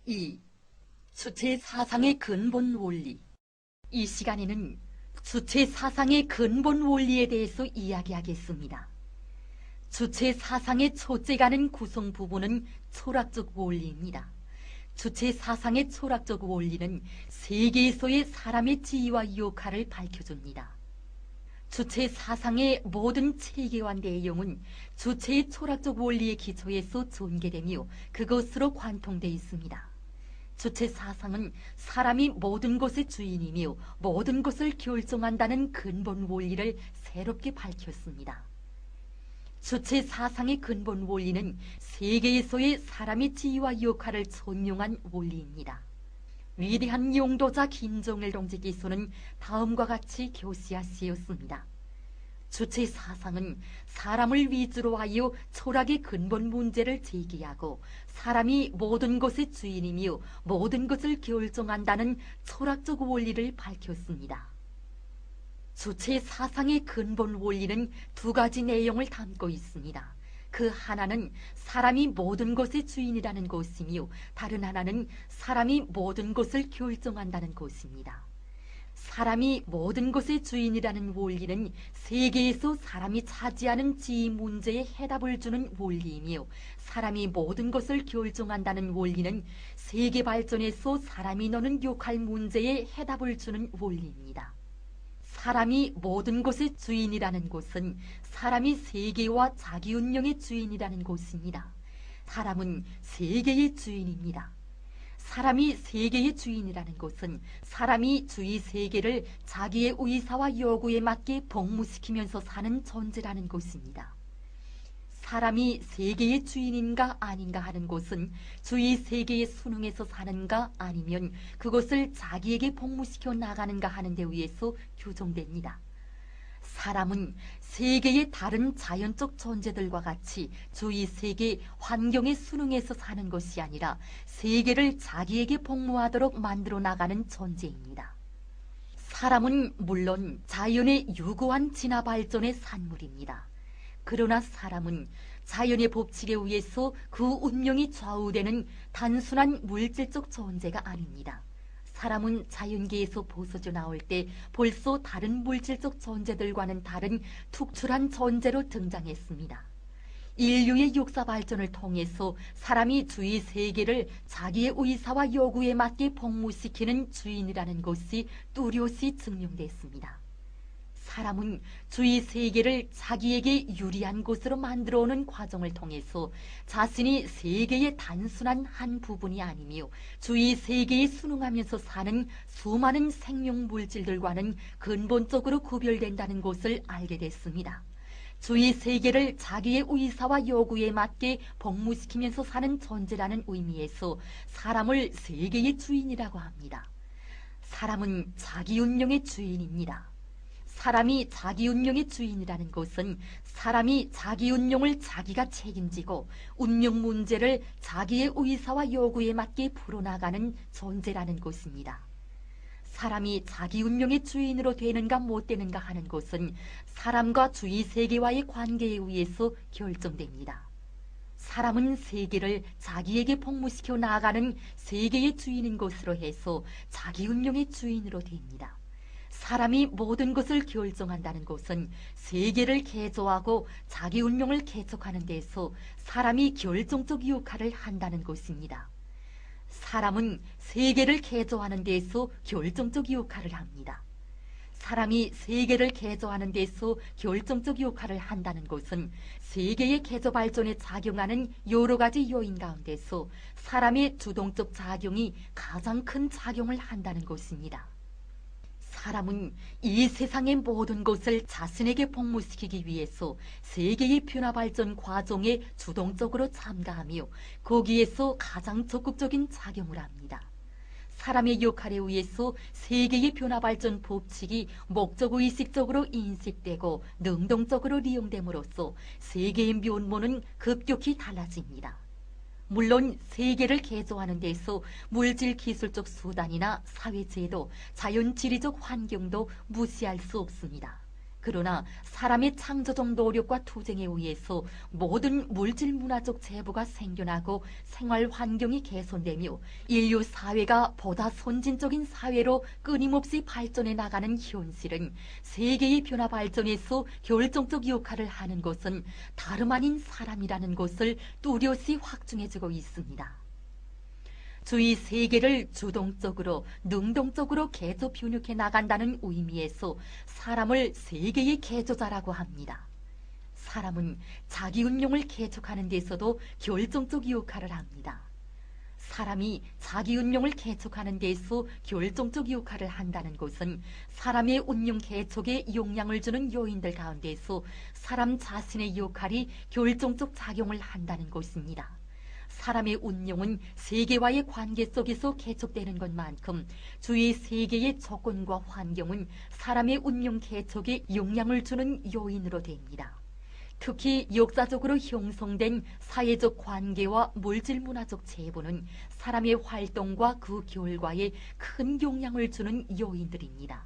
2. 주체 사상의 근본 원리. 이 시간에는 주체 사상의 근본 원리에 대해서 이야기하겠습니다. 주체 사상의 초제가는 구성 부분은 철학적 원리입니다. 주체 사상의 철학적 원리는 세계에서의 사람의 지위와 역할을 밝혀줍니다. 주체 사상의 모든 체계와 내용은 주체의 철학적 원리의 기초에서 전개되며 그것으로 관통되어 있습니다. 주체 사상은 사람이 모든 것의 주인이며 모든 것을 결정한다는 근본 원리를 새롭게 밝혔습니다. 주체 사상의 근본 원리는 세계에서의 사람의 지위와 역할을 존중한 원리입니다. 위대한 용도자 김정일 동지께서는 다음과 같이 교시하시었습니다. 주체 사상은 사람을 위주로 하여 철학의 근본 문제를 제기하고 사람이 모든 것의 주인이며 모든 것을 결정한다는 철학적 원리를 밝혔습니다. 주체 사상의 근본 원리는 두 가지 내용을 담고 있습니다. 그 하나는 사람이 모든 것의 주인이라는 것이며 다른 하나는 사람이 모든 것을 결정한다는 것입니다. 사람이 모든 것의 주인이라는 원리는 세계에서 사람이 차지하는 지위 문제에 해답을 주는 원리이며 사람이 모든 것을 결정한다는 원리는 세계 발전에서 사람이 노는 역할 문제에 해답을 주는 원리입니다. 사람이 모든 것의 주인이라는 것은 사람이 세계와 자기 운명의 주인이라는 것입니다. 사람은 세계의 주인입니다. 사람이 세계의 주인이라는 것은 사람이 주위 세계를 자기의 의사와 요구에 맞게 복무시키면서 사는 존재라는 것입니다. 사람이 세계의 주인인가 아닌가 하는 것은 주위 세계에 순응해서 사는가 아니면 그것을 자기에게 복무시켜 나가는가 하는 데 의해서 규정됩니다. 사람은 세계의 다른 자연적 존재들과 같이 주위 세계 환경에 순응해서 사는 것이 아니라 세계를 자기에게 복무하도록 만들어 나가는 존재입니다. 사람은 물론 자연의 유구한 진화 발전의 산물입니다. 그러나 사람은 자연의 법칙에 의해서 그 운명이 좌우되는 단순한 물질적 존재가 아닙니다. 사람은 자연계에서 벗어져 나올 때 벌써 다른 물질적 존재들과는 다른 특출한 존재로 등장했습니다. 인류의 역사 발전을 통해서 사람이 주위 세계를 자기의 의사와 요구에 맞게 복무시키는 주인이라는 것이 뚜렷이 증명됐습니다. 사람은 주위 세계를 자기에게 유리한 곳으로 만들어 오는 과정을 통해서 자신이 세계의 단순한 한 부분이 아니며 주위 세계에 순응하면서 사는 수많은 생명 물질들과는 근본적으로 구별된다는 것을 알게 됐습니다. 주위 세계를 자기의 의사와 요구에 맞게 복무시키면서 사는 존재라는 의미에서 사람을 세계의 주인이라고 합니다. 사람은 자기 운명의 주인입니다. 사람이 자기 운명의 주인이라는 것은 사람이 자기 운명을 자기가 책임지고 운명 문제를 자기의 의사와 요구에 맞게 풀어나가는 존재라는 것입니다. 사람이 자기 운명의 주인으로 되는가 못 되는가 하는 것은 사람과 주위 세계와의 관계에 의해서 결정됩니다. 사람은 세계를 자기에게 복무시켜 나아가는 세계의 주인인 것으로 해서 자기 운명의 주인으로 됩니다. 사람이 모든 것을 결정한다는 것은 세계를 개조하고 자기 운명을 개척하는 데서 사람이 결정적 역할을 한다는 것입니다. 사람은 세계를 개조하는 데서 결정적 역할을 합니다. 사람이 세계를 개조하는 데서 결정적 역할을 한다는 것은 세계의 개조 발전에 작용하는 여러 가지 요인 가운데서 사람의 주동적 작용이 가장 큰 작용을 한다는 것입니다. 사람은 이 세상의 모든 것을 자신에게 복무시키기 위해서 세계의 변화 발전 과정에 주동적으로 참가하며 거기에서 가장 적극적인 작용을 합니다. 사람의 역할에 의해서 세계의 변화 발전 법칙이 목적의식적으로 인식되고 능동적으로利用됨으로써 세계의 면모는 급격히 달라집니다. 물론 세계를 개조하는 데서 물질 기술적 수단이나 사회제도, 자연지리적 환경도 무시할 수 없습니다. 그러나 사람의 창조적 노력과 투쟁에 의해서 모든 물질 문화적 재부가 생겨나고 생활 환경이 개선되며 인류 사회가 보다 선진적인 사회로 끊임없이 발전해 나가는 현실은 세계의 변화 발전에서 결정적 역할을 하는 것은 다름 아닌 사람이라는 것을 뚜렷이 확증해주고 있습니다. 주위 세계를 주동적으로 능동적으로 개조 변육해 나간다는 의미에서 사람을 세계의 개조자라고 합니다. 사람은 자기 운명을 개척하는 데서도 결정적 역할을 합니다. 사람이 자기 운명을 개척하는 데서 결정적 역할을 한다는 것은 사람의 운명 개척에 영향을 주는 요인들 가운데서 사람 자신의 역할이 결정적 작용을 한다는 것입니다. 사람의 운명은 세계와의 관계 속에서 개척되는 것만큼 주위 세계의 조건과 환경은 사람의 운명 개척에 영향을 주는 요인으로 됩니다. 특히 역사적으로 형성된 사회적 관계와 물질 문화적 재보는 사람의 활동과 그 결과에 큰 영향을 주는 요인들입니다.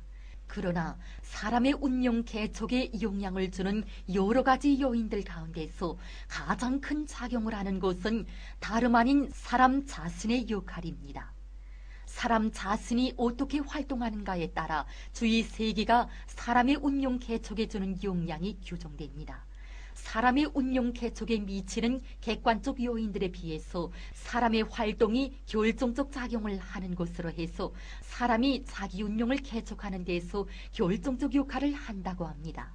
그러나 사람의 운명 개척에 영향을 주는 여러 가지 요인들 가운데서 가장 큰 작용을 하는 것은 다름 아닌 사람 자신의 역할입니다. 사람 자신이 어떻게 활동하는가에 따라 주위 세계가 사람의 운명 개척에 주는 영향이 규정됩니다. 사람의 운명 개척에 미치는 객관적 요인들에 비해서 사람의 활동이 결정적 작용을 하는 것으로 해서 사람이 자기 운명을 개척하는 데서 결정적 역할을 한다고 합니다.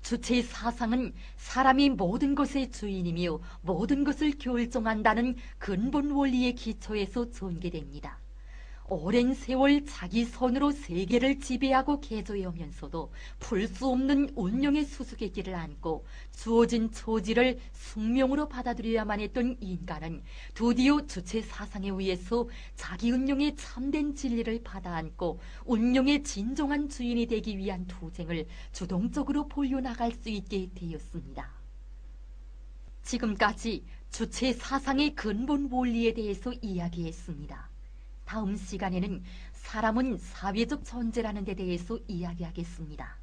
주체 사상은 사람이 모든 것의 주인이며 모든 것을 결정한다는 근본 원리의 기초에서 전개됩니다. 오랜 세월 자기 손으로 세계를 지배하고 개조해 오면서도 풀 수 없는 운명의 수수께끼를 안고 주어진 처지를 숙명으로 받아들여야만 했던 인간은 드디어 주체 사상에 의해서 자기 운명의 참된 진리를 받아안고 운명의 진정한 주인이 되기 위한 투쟁을 주동적으로 벌여나갈 수 있게 되었습니다. 지금까지 주체 사상의 근본 원리에 대해서 이야기했습니다. 다음 시간에는 사람은 사회적 존재라는 데 대해서 이야기하겠습니다.